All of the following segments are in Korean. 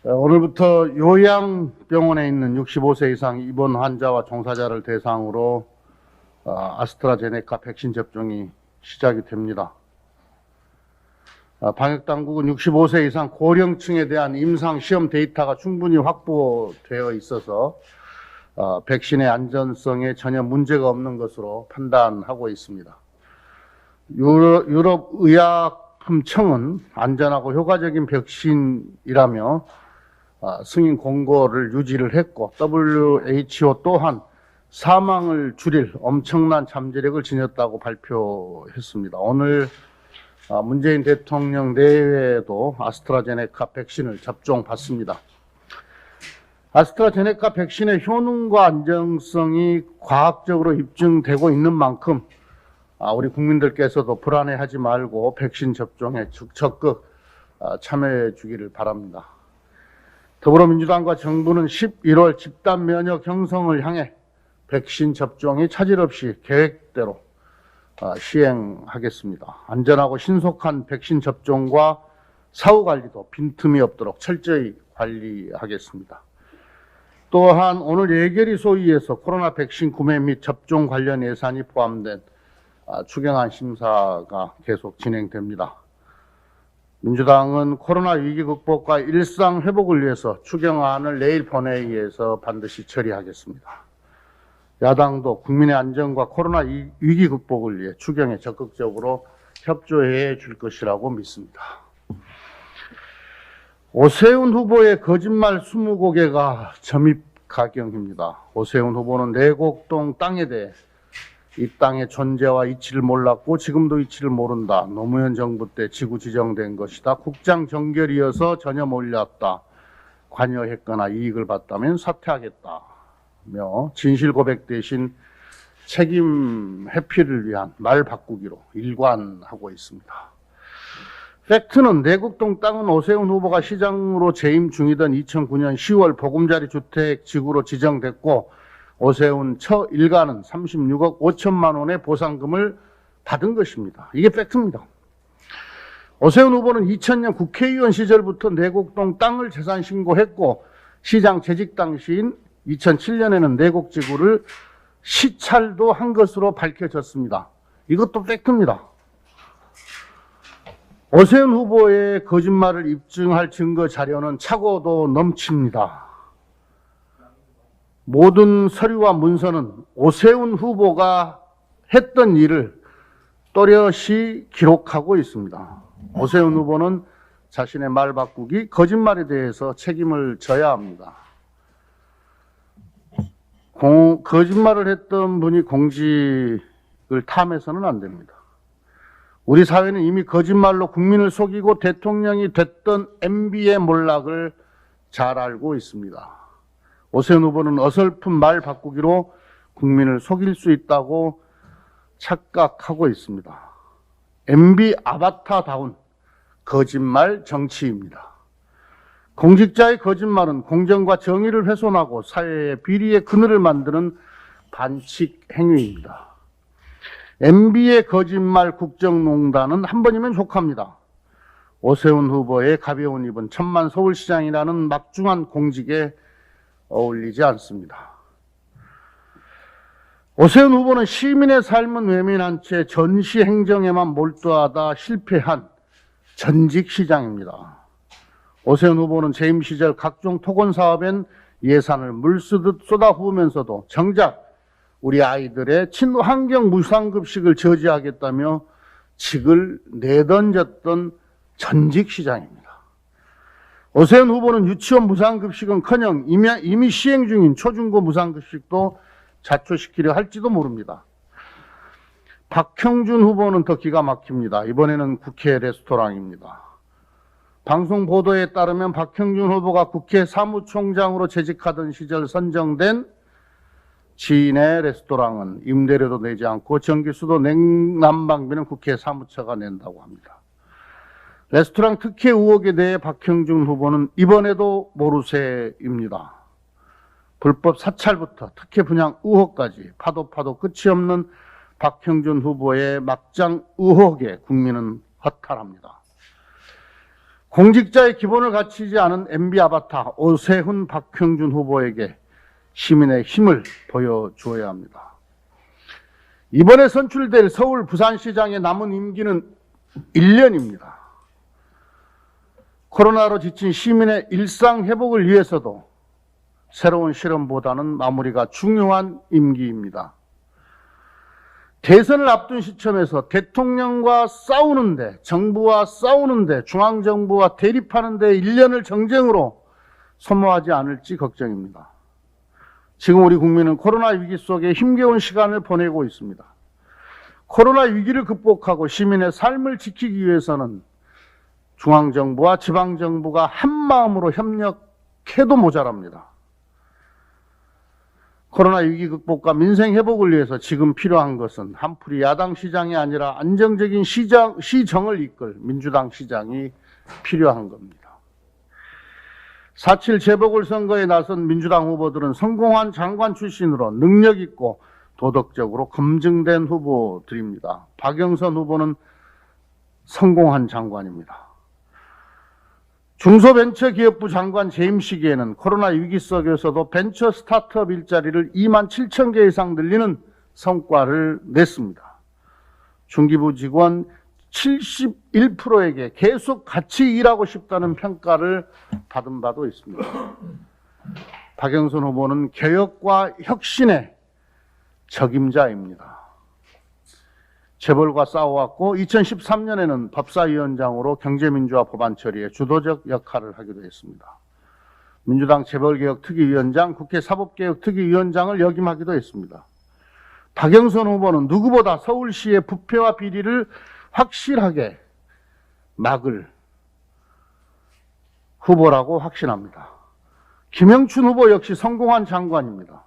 오늘부터 요양병원에 있는 65세 이상 입원 환자와 종사자를 대상으로 아스트라제네카 백신 접종이 시작이 됩니다. 방역당국은 65세 이상 고령층에 대한 임상시험 데이터가 충분히 확보되어 있어서 백신의 안전성에 전혀 문제가 없는 것으로 판단하고 있습니다. 유럽의약품청은 안전하고 효과적인 백신이라며 승인 공고를 유지를 했고, WHO 또한 사망을 줄일 엄청난 잠재력을 지녔다고 발표했습니다. 오늘 문재인 대통령 내외에도 아스트라제네카 백신을 접종받습니다. 아스트라제네카 백신의 효능과 안정성이 과학적으로 입증되고 있는 만큼 우리 국민들께서도 불안해하지 말고 백신 접종에 적극 참여해 주기를 바랍니다. 더불어민주당과 정부는 11월 집단 면역 형성을 향해 백신 접종이 차질 없이 계획대로 시행하겠습니다. 안전하고 신속한 백신 접종과 사후 관리도 빈틈이 없도록 철저히 관리하겠습니다. 또한 오늘 예결위 소위에서 코로나 백신 구매 및 접종 관련 예산이 포함된 추경안 심사가 계속 진행됩니다. 민주당은 코로나 위기 극복과 일상 회복을 위해서 추경안을 내일 본회의에서 반드시 처리하겠습니다. 야당도 국민의 안전과 코로나 위기 극복을 위해 추경에 적극적으로 협조해 줄 것이라고 믿습니다. 오세훈 후보의 거짓말 20곡에가 점입 가경입니다. 오세훈 후보는 내곡동 땅에 대해 이 땅의 존재와 이치를 몰랐고 지금도 이치를 모른다. 노무현 정부 때 지구 지정된 것이다. 국장 정결이어서 전혀 몰랐다. 관여했거나 이익을 봤다면 사퇴하겠다며 진실 고백 대신 책임 회피를 위한 말 바꾸기로 일관하고 있습니다. 팩트는 내곡동 땅은 오세훈 후보가 시장으로 재임 중이던 2009년 10월 보금자리 주택 지구로 지정됐고, 오세훈 처 일가는 36억 5천만 원의 보상금을 받은 것입니다. 이게 팩트입니다. 오세훈 후보는 2000년 국회의원 시절부터 내곡동 땅을 재산 신고했고, 시장 재직 당시인 2007년에는 내곡지구를 시찰도 한 것으로 밝혀졌습니다. 이것도 팩트입니다. 오세훈 후보의 거짓말을 입증할 증거 자료는 차고도 넘칩니다. 모든 서류와 문서는 오세훈 후보가 했던 일을 또렷이 기록하고 있습니다. 오세훈 후보는 자신의 말 바꾸기, 거짓말에 대해서 책임을 져야 합니다. 거짓말을 했던 분이 공직을 탐해서는 안 됩니다. 우리 사회는 이미 거짓말로 국민을 속이고 대통령이 됐던 MB의 몰락을 잘 알고 있습니다. 오세훈 후보는 어설픈 말 바꾸기로 국민을 속일 수 있다고 착각하고 있습니다. MB 아바타다운 거짓말 정치입니다. 공직자의 거짓말은 공정과 정의를 훼손하고 사회의 비리의 그늘을 만드는 반칙 행위입니다. MB의 거짓말 국정농단은 한 번이면 족합니다. 오세훈 후보의 가벼운 입은 천만 서울시장이라는 막중한 공직에 어울리지 않습니다. 오세훈 후보는 시민의 삶은 외면한 채 전시 행정에만 몰두하다 실패한 전직 시장입니다. 오세훈 후보는 재임 시절 각종 토건 사업엔 예산을 물쓰듯 쏟아부으면서도 정작 우리 아이들의 친환경 무상급식을 저지하겠다며 직을 내던졌던 전직 시장입니다. 오세훈 후보는 유치원 무상급식은커녕 이미 시행 중인 초중고 무상급식도 자초시키려 할지도 모릅니다. 박형준 후보는 더 기가 막힙니다. 이번에는 국회 레스토랑입니다. 방송 보도에 따르면 박형준 후보가 국회 사무총장으로 재직하던 시절 선정된 지인의 레스토랑은 임대료도 내지 않고 전기수도 냉난방비는 국회 사무처가 낸다고 합니다. 레스토랑 특혜 의혹에 대해 박형준 후보는 이번에도 모르쇠입니다. 불법 사찰부터 특혜 분양 의혹까지 파도 끝이 없는 박형준 후보의 막장 의혹에 국민은 허탈합니다. 공직자의 기본을 갖추지 않은 MB 아바타 오세훈 박형준 후보에게 시민의 힘을 보여주어야 합니다. 이번에 선출될 서울 부산시장의 남은 임기는 1년입니다. 코로나로 지친 시민의 일상 회복을 위해서도 새로운 실험보다는 마무리가 중요한 임기입니다. 대선을 앞둔 시점에서 대통령과 싸우는데, 정부와 싸우는데, 중앙정부와 대립하는데 1년을 정쟁으로 소모하지 않을지 걱정입니다. 지금 우리 국민은 코로나 위기 속에 힘겨운 시간을 보내고 있습니다. 코로나 위기를 극복하고 시민의 삶을 지키기 위해서는 중앙정부와 지방정부가 한마음으로 협력해도 모자랍니다. 코로나 위기 극복과 민생 회복을 위해서 지금 필요한 것은 한풀이 야당 시장이 아니라 안정적인 시정을 이끌 민주당 시장이 필요한 겁니다. 4.7 재보궐선거에 나선 민주당 후보들은 성공한 장관 출신으로 능력 있고 도덕적으로 검증된 후보들입니다. 박영선 후보는 성공한 장관입니다. 중소벤처기업부 장관 재임 시기에는 코로나 위기 속에서도 벤처 스타트업 일자리를 27,000개 이상 늘리는 성과를 냈습니다. 중기부 직원 71%에게 계속 같이 일하고 싶다는 평가를 받은 바도 있습니다. 박영선 후보는 개혁과 혁신의 적임자입니다. 재벌과 싸워왔고 2013년에는 법사위원장으로 경제민주화 법안 처리에 주도적 역할을 하기도 했습니다. 민주당 재벌개혁특위위원장, 국회 사법개혁특위위원장을 역임하기도 했습니다. 박영선 후보는 누구보다 서울시의 부패와 비리를 확실하게 막을 후보라고 확신합니다. 김영춘 후보 역시 성공한 장관입니다.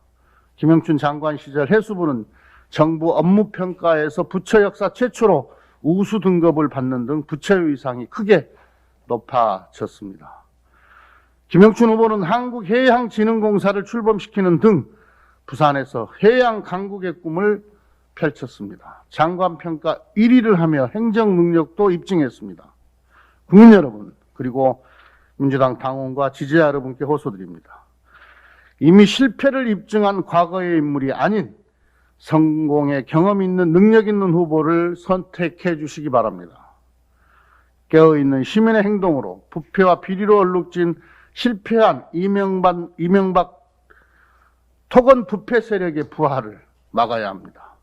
김영춘 장관 시절 해수부는 정부 업무평가에서 부처 역사 최초로 우수 등급을 받는 등 부처의 위상이 크게 높아졌습니다. 김영춘 후보는 한국해양진흥공사를 출범시키는 등 부산에서 해양 강국의 꿈을 펼쳤습니다. 장관평가 1위를 하며 행정 능력도 입증했습니다. 국민 여러분, 그리고 민주당 당원과 지지자 여러분께 호소드립니다. 이미 실패를 입증한 과거의 인물이 아닌 성공의 경험 있는 능력 있는 후보를 선택해 주시기 바랍니다. 깨어있는 시민의 행동으로 부패와 비리로 얼룩진 실패한 이명박 토건 부패 세력의 부활을 막아야 합니다.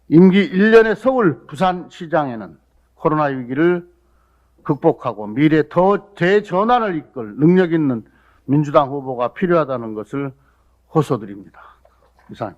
임기 1년의 서울 부산시장에는 코로나 위기를 극복하고 미래 더 대전환을 이끌 능력 있는 민주당 후보가 필요하다는 것을 호소드립니다. 이상.